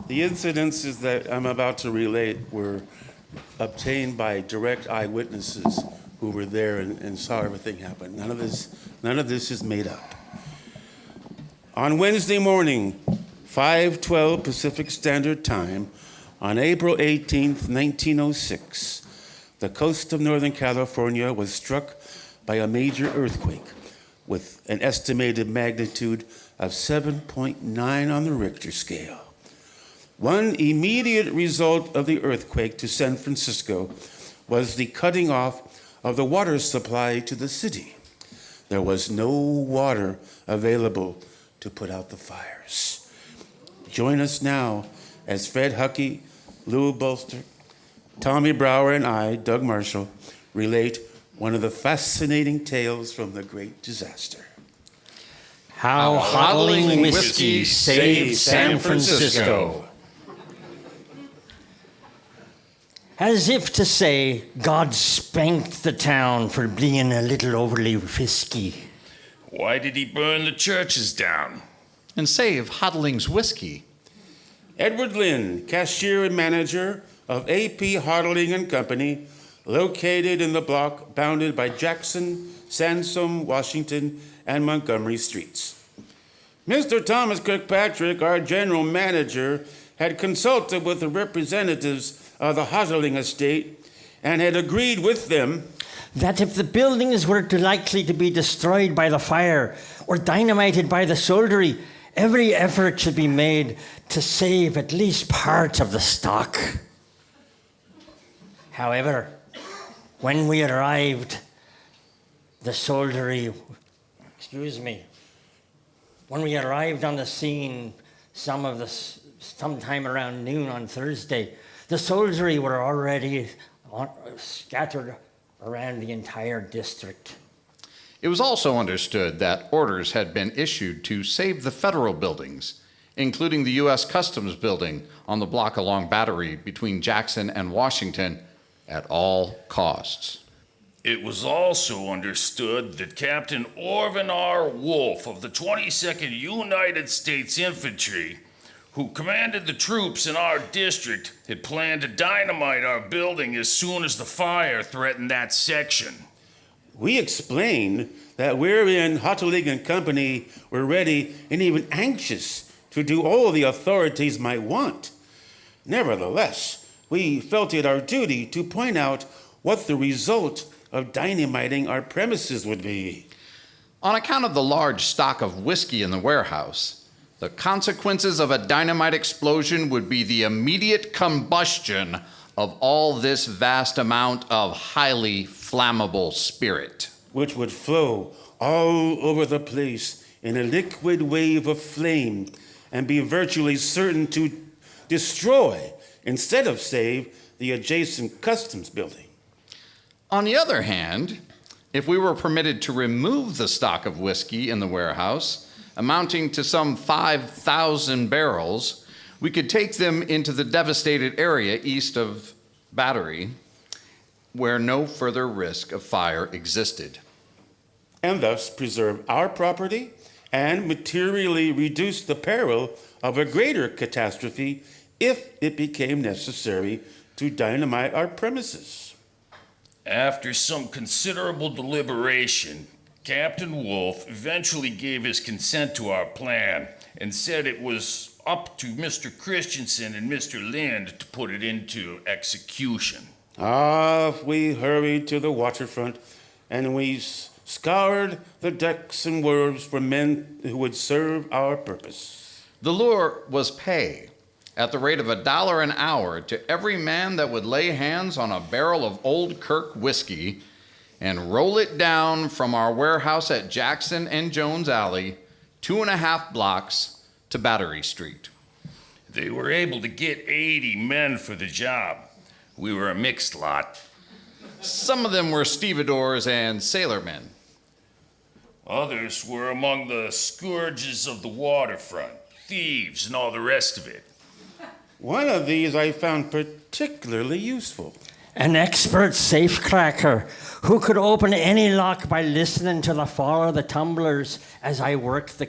The incidences that I'm about to relate were obtained by direct eyewitnesses who were there and saw everything happen. None of this is made up. On Wednesday morning, 5:12 Pacific Standard Time, on April 18th, 1906, the coast of Northern California was struck by a major earthquake with an estimated magnitude of 7.9 on the Richter scale. One immediate result of the earthquake to San Francisco was the cutting off of the water supply to the city. There was no water available to put out the fires. Join us now as Fred Hucke, Lou Bolster, Tommy Brower, and I, Doug Marshall, relate one of the fascinating tales from the great disaster. How Hotaling whiskey saved San Francisco. As if to say, God spanked the town for being a little overly risky. Why did he burn the churches down? And save Hotaling's whiskey. Edward Lynn, cashier and manager of A.P. Hotaling and Company, located in the block bounded by Jackson, Sansom, Washington, and Montgomery streets. Mr. Thomas Kirkpatrick, our general manager, had consulted with the representatives of the Hotaling estate and had agreed with them that if the buildings were likely to be destroyed by the fire or dynamited by the soldiery, every effort should be made to save at least part of the stock. However, when we arrived, the soldiery, when we arrived on the scene sometime around noon on Thursday, the soldiery were already scattered around the entire district. It was also understood that orders had been issued to save the federal buildings, including the U.S. Customs building on the block along Battery between Jackson and Washington, at all costs. It was also understood that Captain Orvin R. Wolfe of the 22nd United States Infantry, who commanded the troops in our district, had planned to dynamite our building as soon as the fire threatened that section. We explained that we in Hotaling and Company were ready and even anxious to do all the authorities might want. Nevertheless, we felt it our duty to point out what the result of dynamiting our premises would be. On account of the large stock of whiskey in the warehouse, the consequences of a dynamite explosion would be the immediate combustion of all this vast amount of highly flammable spirit, which would flow all over the place in a liquid wave of flame and be virtually certain to destroy instead of save the adjacent customs building. On the other hand, if we were permitted to remove the stock of whiskey in the warehouse, amounting to some 5,000 barrels, we could take them into the devastated area east of Battery, where no further risk of fire existed. And thus preserve our property and materially reduce the peril of a greater catastrophe if it became necessary to dynamite our premises. After some considerable deliberation, Captain Wolfe eventually gave his consent to our plan and said it was up to Mr. Christensen and Mr. Lind to put it into execution. We hurried to the waterfront and we scoured the decks and wharves for men who would serve our purpose. The lure was pay at the rate of $1 an hour to every man that would lay hands on a barrel of Old Kirk whiskey and roll it down from our warehouse at Jackson and Jones Alley, 2.5 blocks to Battery Street. They were able to get 80 men for the job. We were a mixed lot. Some of them were stevedores and sailormen. Others were among the scourges of the waterfront, thieves and all the rest of it. One of these I found particularly useful. An expert safecracker who could open any lock by listening to the fall of the tumblers as I worked the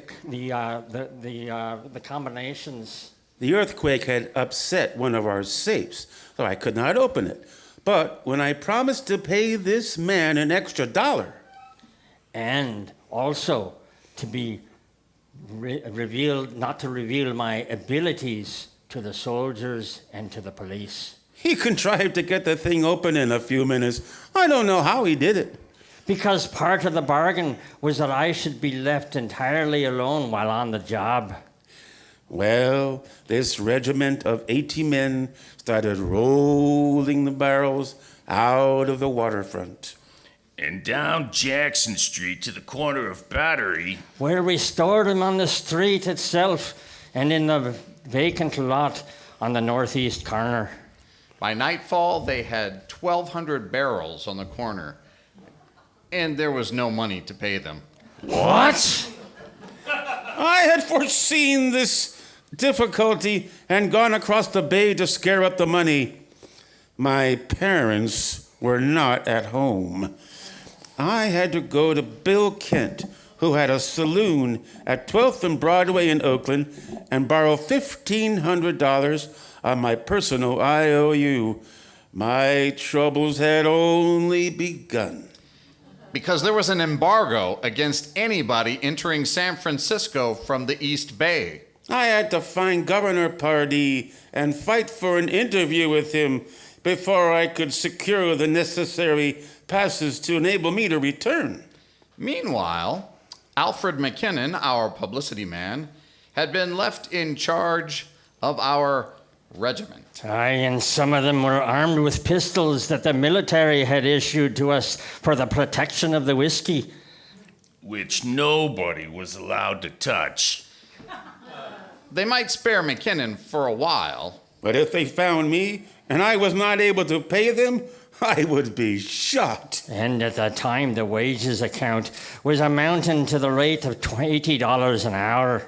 combinations. The earthquake had upset one of our safes, so I could not open it. But when I promised to pay this man an extra $1, and also to be revealed, not to reveal my abilities to the soldiers and to the police. he contrived to get the thing open in a few minutes. I don't know how he did it. Because part of the bargain was that I should be left entirely alone while on the job. Well, this regiment of 80 men started rolling the barrels out of the waterfront. And down Jackson Street to the corner of Battery. Where we stored them on the street itself and in the vacant lot on the northeast corner. By nightfall, they had 1,200 barrels on the corner, and there was no money to pay them. What? I had foreseen this difficulty and gone across the bay to scare up the money. My parents were not at home. I had to go to Bill Kent, who had a saloon at 12th and Broadway in Oakland, and borrow $1,500 on my personal IOU. My troubles had only begun. Because there was an embargo against anybody entering San Francisco from the East Bay. I had to find Governor Paradiso and fight for an interview with him before I could secure the necessary passes to enable me to return. Meanwhile, Alfred McKinnon, our publicity man, had been left in charge of our regiment. Aye, and some of them were armed with pistols that the military had issued to us for the protection of the whiskey. Which nobody was allowed to touch. They might spare McKinnon for a while. But if they found me and I was not able to pay them, I would be shot. And at the time, the wages account was amounting to the rate of $80 an hour.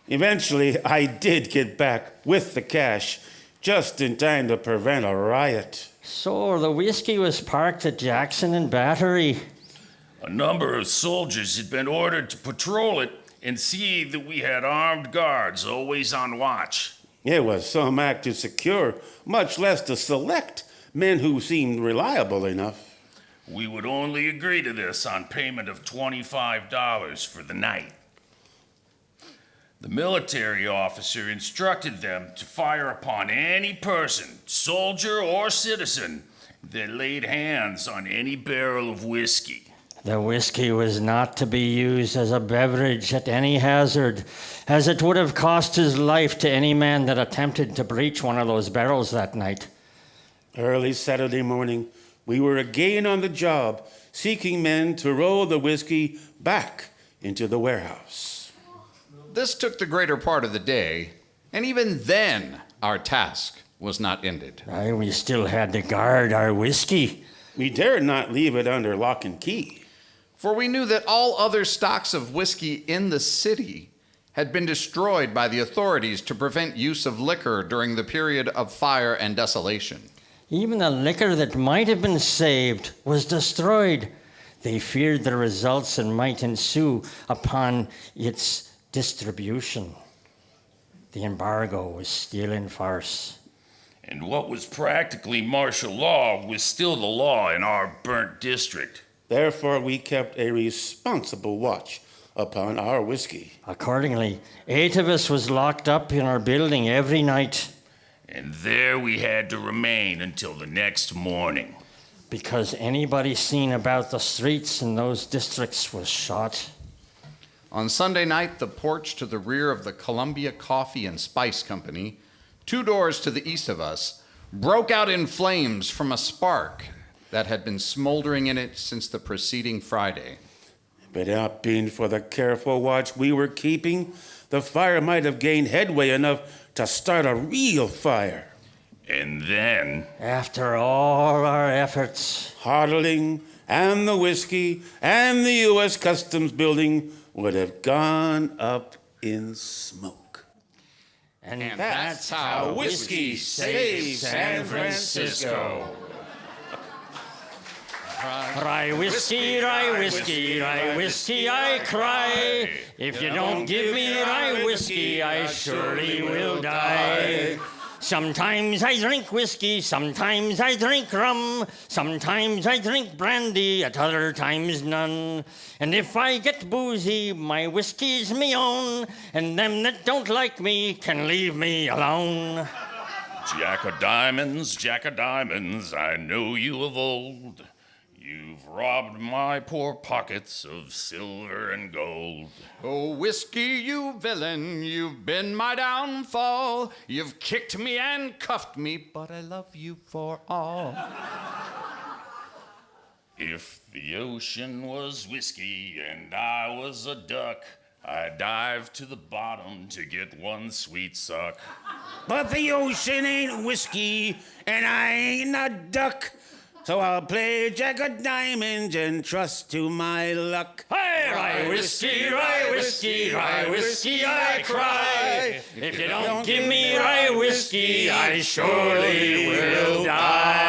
Eventually, I did get back with the cash, just in time to prevent a riot. So the whiskey was parked at Jackson and Battery. A number of soldiers had been ordered to patrol it and see that we had armed guards always on watch. It was some act to secure, much less to select men who seemed reliable enough. We would only agree to this on payment of $25 for the night. The military officer instructed them to fire upon any person, soldier or citizen, that laid hands on any barrel of whiskey. The whiskey was not to be used as a beverage at any hazard, as it would have cost his life to any man that attempted to breach one of those barrels that night. Early Saturday morning, we were again on the job, seeking men to roll the whiskey back into the warehouse. This took the greater part of the day, and even then, our task was not ended. Aye, we still had to guard our whiskey. We dared not leave it under lock and key. For we knew that all other stocks of whiskey in the city had been destroyed by the authorities to prevent use of liquor during the period of fire and desolation. Even the liquor that might have been saved was destroyed. They feared the results that might ensue upon its distribution. The embargo was still in force. And what was practically martial law was still the law in our burnt district. Therefore, we kept a responsible watch upon our whiskey. Accordingly, 8 of us was locked up in our building every night. And there we had to remain until the next morning. Because anybody seen about the streets in those districts was shot. On Sunday night, the porch to the rear of the Columbia Coffee and Spice Company, 2 doors to the east of us, broke out in flames from a spark that had been smoldering in it since the preceding Friday. But not being for the careful watch we were keeping, the fire might have gained headway enough to start a real fire. And then, After all our efforts, Hotaling and the whiskey and the U.S. Customs building would have gone up in smoke. and that's how whiskey saved San Francisco. Right. Rye whiskey, rye whiskey, rye whiskey, I cry. If you don't give me rye whiskey, I surely will die. Sometimes I drink whiskey, sometimes I drink rum, sometimes I drink brandy, at other times none. And if I get boozy, my whiskey's me own, and them that don't like me can leave me alone. Jack of diamonds, I know you of old. You've robbed my poor pockets of silver and gold. Oh, whiskey, you villain, you've been my downfall. You've kicked me and cuffed me, but I love you for all. If the ocean was whiskey and I was a duck, I'd dive to the bottom to get one sweet suck. But the ocean ain't whiskey, and I ain't a duck. So I'll play Jack of diamonds and trust to my luck. Hey, rye whiskey, rye whiskey, rye whiskey, I cry. If you don't give me rye whiskey, I surely will die.